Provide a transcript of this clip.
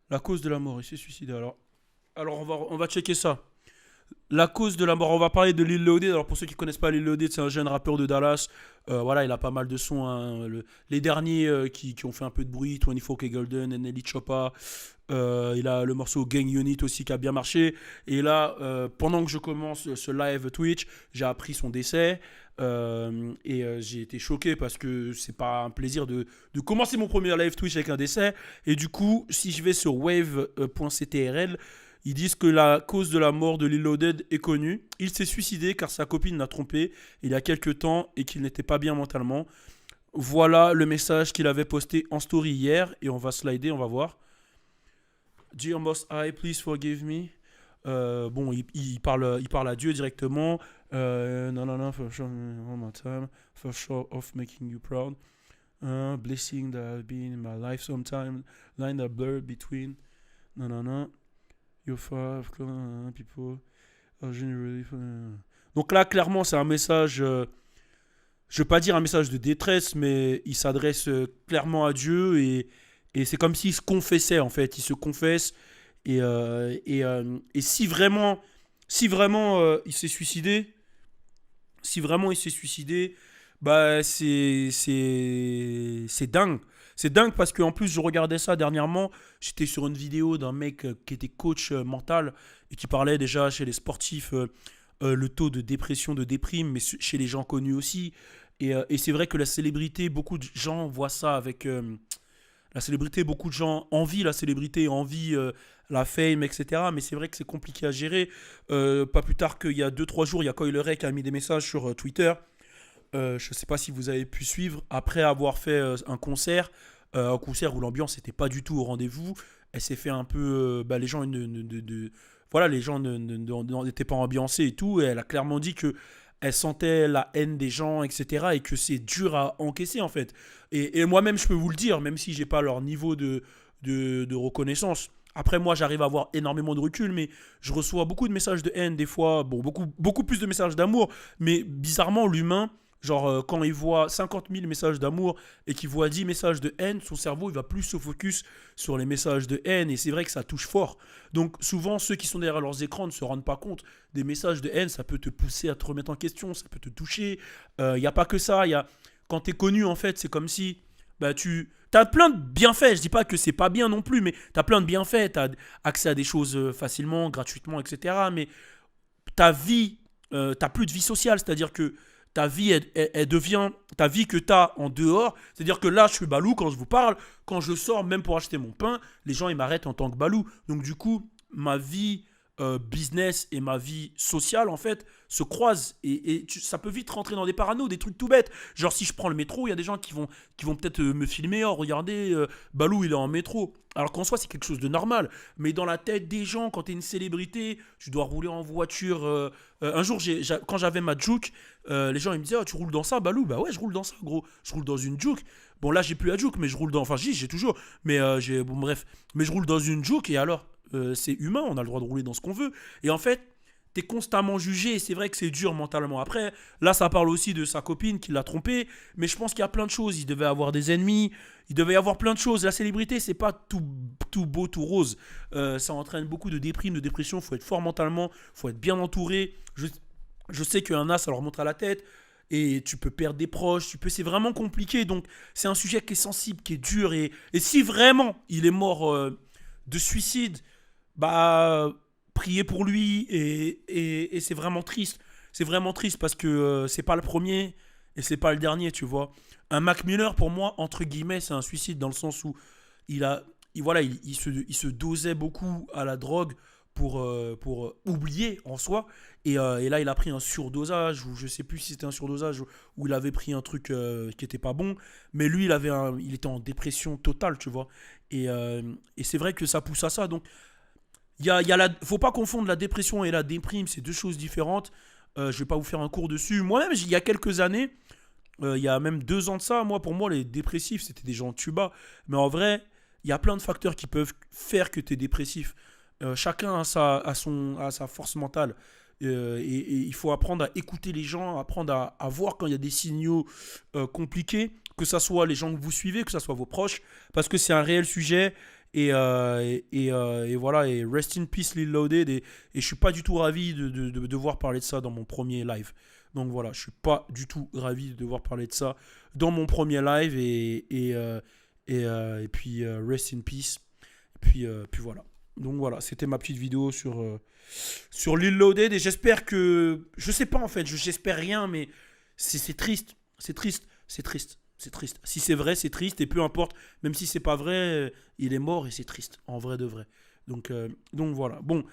La cause de la mort, il s'est suicidé. Alors on va checker ça. La cause de la mort, on va parler de Lil Loaded. Alors pour ceux qui ne connaissent pas Lil Loaded, c'est un jeune rappeur de Dallas. Voilà, il a pas mal de sons, hein. Les derniers qui ont fait un peu de bruit, 24K Golden, Nelly Choppa. Il a le morceau Gang Unit aussi qui a bien marché. Et là, pendant que je commence ce live Twitch, j'ai appris son décès. J'ai été choqué parce que c'est pas un plaisir de commencer mon premier live Twitch avec un décès. Et du coup, si je vais sur wave.ctrl, ils disent que la cause de la mort de Lil Loaded est connue. Il s'est suicidé car sa copine l'a trompé il y a quelques temps et qu'il n'était pas bien mentalement. Voilà le message qu'il avait posté en story hier et on va slider, on va voir. Dear Most High, please forgive me. Bon, il parle à Dieu directement. Non, non, non, for sure, one more time. For sure of making you proud. Blessing that have been in my life sometime. Line that blur between. Non, non, non. Your father, people. Generally. Donc là, clairement, c'est un message. Je ne veux pas dire un message de détresse, mais il s'adresse clairement à Dieu et c'est comme s'il se confessait en fait. Il se confesse et si vraiment il s'est suicidé, si vraiment il s'est suicidé, bah c'est dingue. C'est dingue parce qu'en plus je regardais ça dernièrement, j'étais sur une vidéo d'un mec qui était coach mental et qui parlait déjà chez les sportifs le taux de dépression, de déprime, mais chez les gens connus aussi. Et c'est vrai que la célébrité, beaucoup de gens voient ça avec la célébrité, beaucoup de gens envient la célébrité, envient la fame, etc. Mais c'est vrai que c'est compliqué à gérer. Pas plus tard qu'il y a deux trois jours, il y a Coil Ray qui a mis des messages sur Twitter. Je ne sais pas si vous avez pu suivre. Après avoir fait un concert où l'ambiance n'était pas du tout au rendez-vous, elle s'est fait un peu. Les gens voilà, les gens n'étaient pas ambiancés et tout. Et elle a clairement dit que elle sentait la haine des gens, etc. Et que c'est dur à encaisser en fait. Et moi-même, je peux vous le dire, même si j'ai pas leur niveau de reconnaissance. Après, moi, j'arrive à avoir énormément de recul, mais je reçois beaucoup de messages de haine des fois, bon, beaucoup plus de messages d'amour, mais bizarrement, l'humain, genre, quand il voit 50 000 messages d'amour et qu'il voit 10 messages de haine, son cerveau, il va plus se focus sur les messages de haine, et c'est vrai que ça touche fort. Donc, souvent, ceux qui sont derrière leurs écrans ne se rendent pas compte des messages de haine, ça peut te pousser à te remettre en question, ça peut te toucher. Il n'y a pas que ça, quand tu es connu, en fait, c'est comme si tu as plein de bienfaits. Je dis pas que c'est pas bien non plus, mais tu as plein de bienfaits. Tu as accès à des choses facilement, gratuitement, etc. Mais ta vie, t'as plus de vie sociale, c'est-à-dire que ta vie, elle devient ta vie que tu as en dehors. C'est-à-dire que là, je suis Balou quand je vous parle, quand je sors, même pour acheter mon pain, les gens, ils m'arrêtent en tant que Balou. Donc, du coup, ma vie business et ma vie sociale, en fait, se croisent. Ça peut vite rentrer dans des paranos, des trucs tout bêtes. Genre, si je prends le métro, il y a des gens qui vont peut-être me filmer. Oh, regardez, Balou, il est en métro. Alors qu'en soi, c'est quelque chose de normal. Mais dans la tête des gens, quand tu es une célébrité, tu dois rouler en voiture. Un jour, quand j'avais ma juke, les gens ils me disaient: oh, tu roules dans ça, Balou? Bah ouais, je roule dans ça, gros. Je roule dans une juke. Bon, là, j'ai plus la juke, mais je roule dans. Enfin, j'ai toujours. Mais bon, bref. Mais je roule dans une juke et alors, c'est humain, on a le droit de rouler dans ce qu'on veut. Et en fait, t'es constamment jugé et c'est vrai que c'est dur mentalement. Après, là, ça parle aussi de sa copine qui l'a trompé, mais je pense qu'il y a plein de choses. Il devait avoir des ennemis, il devait y avoir plein de choses. La célébrité, c'est pas tout beau, tout rose. Ça entraîne beaucoup de déprime, de dépression. Faut être fort mentalement, faut être bien entouré. Je sais qu'un as, ça leur monte à la tête. Et tu peux perdre des proches, c'est vraiment compliqué. Donc, c'est un sujet qui est sensible, qui est dur. Et si vraiment il est mort de suicide, bah, priez pour lui et c'est vraiment triste. C'est vraiment triste parce que c'est pas le premier et c'est pas le dernier, tu vois. Un Mac Miller, pour moi, entre guillemets, c'est un suicide dans le sens où il a, voilà, il se dosait beaucoup à la drogue pour oublier en soi. Et là, il a pris un surdosage, ou je sais plus si c'était un surdosage, ou il avait pris un truc qui était pas bon. Mais lui, il était en dépression totale, tu vois. Et c'est vrai que ça pousse à ça. Donc, faut pas confondre la dépression et la déprime, c'est deux choses différentes. Je vais pas vous faire un cours dessus. Moi-même, il y a quelques années, il y a même 2 ans de ça, pour moi, les dépressifs, c'était des gens tuba. Mais en vrai, il y a plein de facteurs qui peuvent faire que tu es dépressif. Chacun a sa force mentale. Et il faut apprendre à écouter les gens, apprendre à voir quand il y a des signaux compliqués, que ce soit les gens que vous suivez, que ce soit vos proches, parce que c'est un réel sujet. Et voilà, et rest in peace Lil Loaded. Et je suis pas du tout ravi de devoir parler de ça dans mon premier live. Donc voilà, je suis pas du tout ravi de devoir parler de ça dans mon premier live. Et puis rest in peace. Puis voilà. Donc voilà, c'était ma petite vidéo sur Lil Loaded. Et j'espère que. Je sais pas en fait, j'espère rien, mais c'est triste. C'est triste. C'est triste. C'est triste. Si c'est vrai, c'est triste. Et peu importe, même si c'est pas vrai, il est mort et c'est triste. En vrai de vrai. Donc voilà. Bon,